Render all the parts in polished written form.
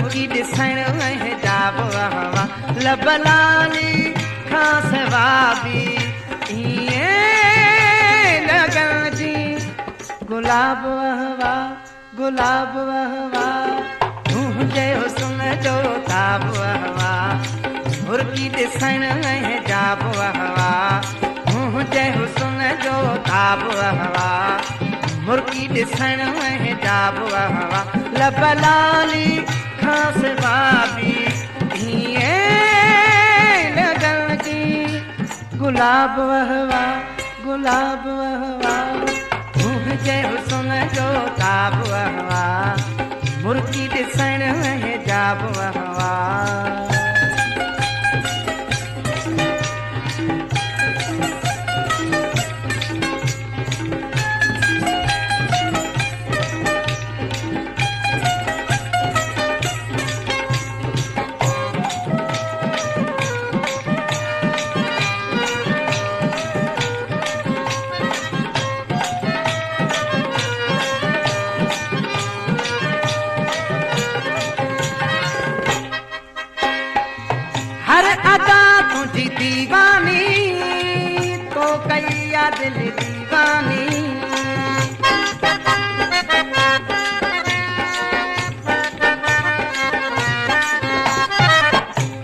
मुर्गी ॾिसण हिजाब हवा लब लाली खां सवा बि ईअं लॻण जी गुलाब हवा गुलाब हवा तुंहिंजे हुस्न जो ताब हवा मुर्गी ॾिसण हिजाब हवा तुंहिंजे हुस्न जो ताब हवा मुर्गी ॾिसण हिजाब हवा लब लाली खां सवा बि ईअं लॻण जी गुलाब हवा गुलाब हवा तुंहिंजे हुस्न जो ताब हवा मुर्गी ॾिसण हिजाब हवा हर अदा तुझी दीवानी तो कैया दिल दीवानी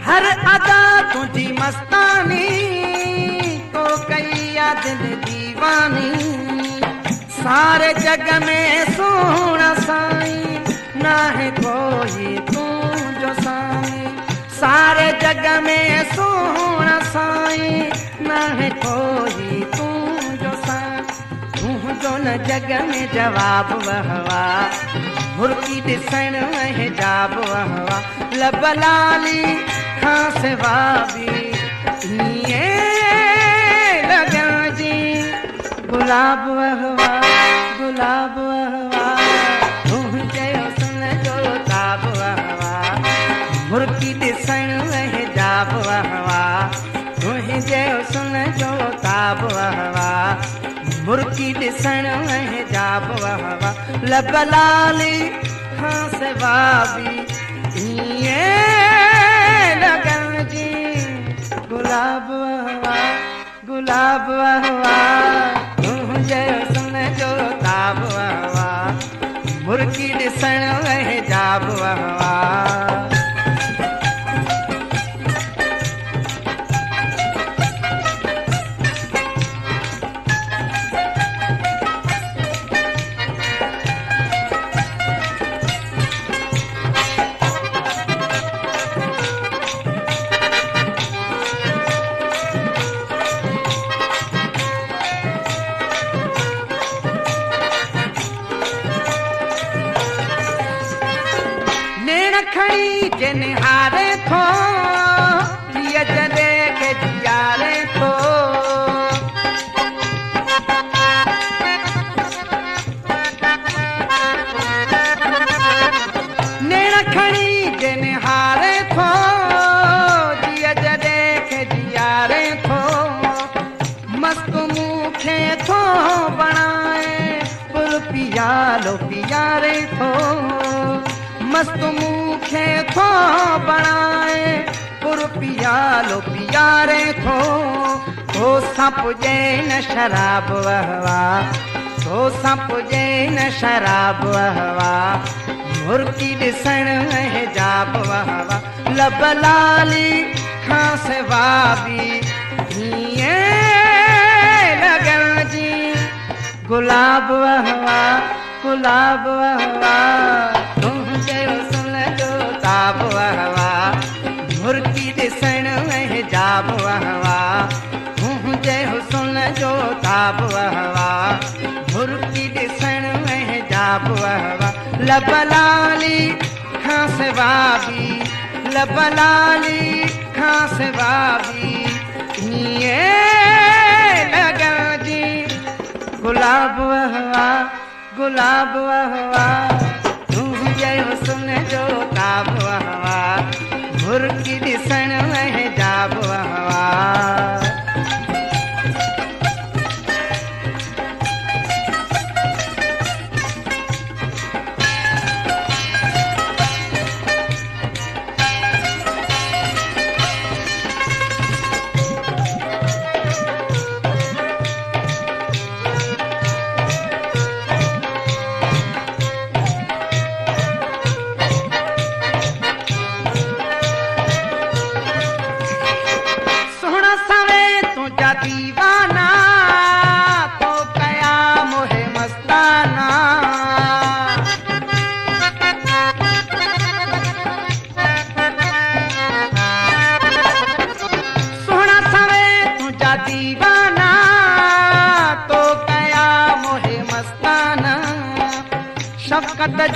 हर अदा तुझी मस्तानी तो कैया दिल दीवानी सारे जग में सोना साईं ना है कोई तू जो साईं सारे जग में सोना साईं न है कोई तू जो साईं तू जो न जग में जवाब हवा मुर्गी ॾिसण हिजाब हवा लब लाली खां सवा बि ईअं लॻण जी गुलाब हवा गुलाब हवा तुंहिंजे हुस्न जो ताब हवा मुर्गी ॾिसण हिजाब हवा तुंहिंजे हुस्न जो ताब हवा मुर्गी ॾिसण हिजाब हवा लब लाली खां सवा बि ईअं लॻण जी गुलाब हवा गुलाब हवा तुंहिंजे हुस्न जो ताब हवा मुर्गी ॾिसण हिजाब हवा खड़ी जिन हारे थो लिय जॾे के जियारे थो नेण खड़ी जिन हारे थो लिय जॾे के जियारे थो मस्त मूंखे थो बणाए पुल पियालो पियारे थो मस्त मूंखे थो बणाए पुर पियालो पियारे थो तो सां पुॼे न शराब हवा तो सां पुॼे न शराब हवा मुर्गी ॾिसण हिजाब हवा लब लाली खां सवा बि ईअं लॻण जी गुलाब हवा गुलाब हवा तुंहिंजे हुस्न जो ताब हवा मुर्गी ॾिसण हिजाब हवा तुंहिंजे हुस्न जो ताब हवा मुर्गी ॾिसण हिजाब हवा लब लाली खां सवा बि लब लाली खां सवा बि ईअं लॻण जी गुलाब हवा गुलाब हवा तुंहिंजे हुस्न जो ताब हवा मुर्गी ॾिसण हिजाब हवा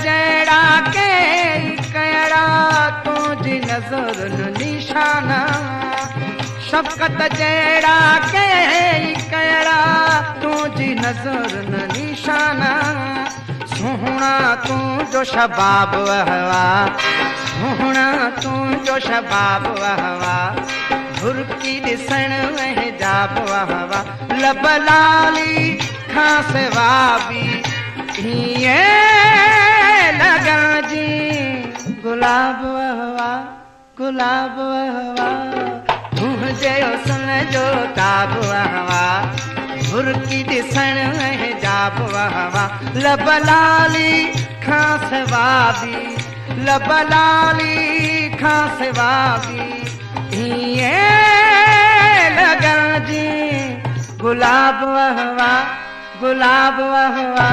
जहिड़ा के कहिड़ा तुंहिंजी नज़र न निशाना शफ़क़त जहिड़ा के कहिड़ा तुंहिंजी नज़र न निशाना सोहणा तुंहिंजो शबाब हवा सोहणा तुंहिंजो शबाब हवा भुरकी ॾिसण में हिजाब हवा लब लाली खां सिवा बि हीअं लॻण जी गुलाब हवा गुलाब हवा तुंहिंजे हुस्न जो ताब हवा भुरकी ॾिसण में हिजाब हवा लब लाली खां सिवा बि लब लाली खां सिवा बि हीअं लॻण जी गुलाब हवा गुलाब हवा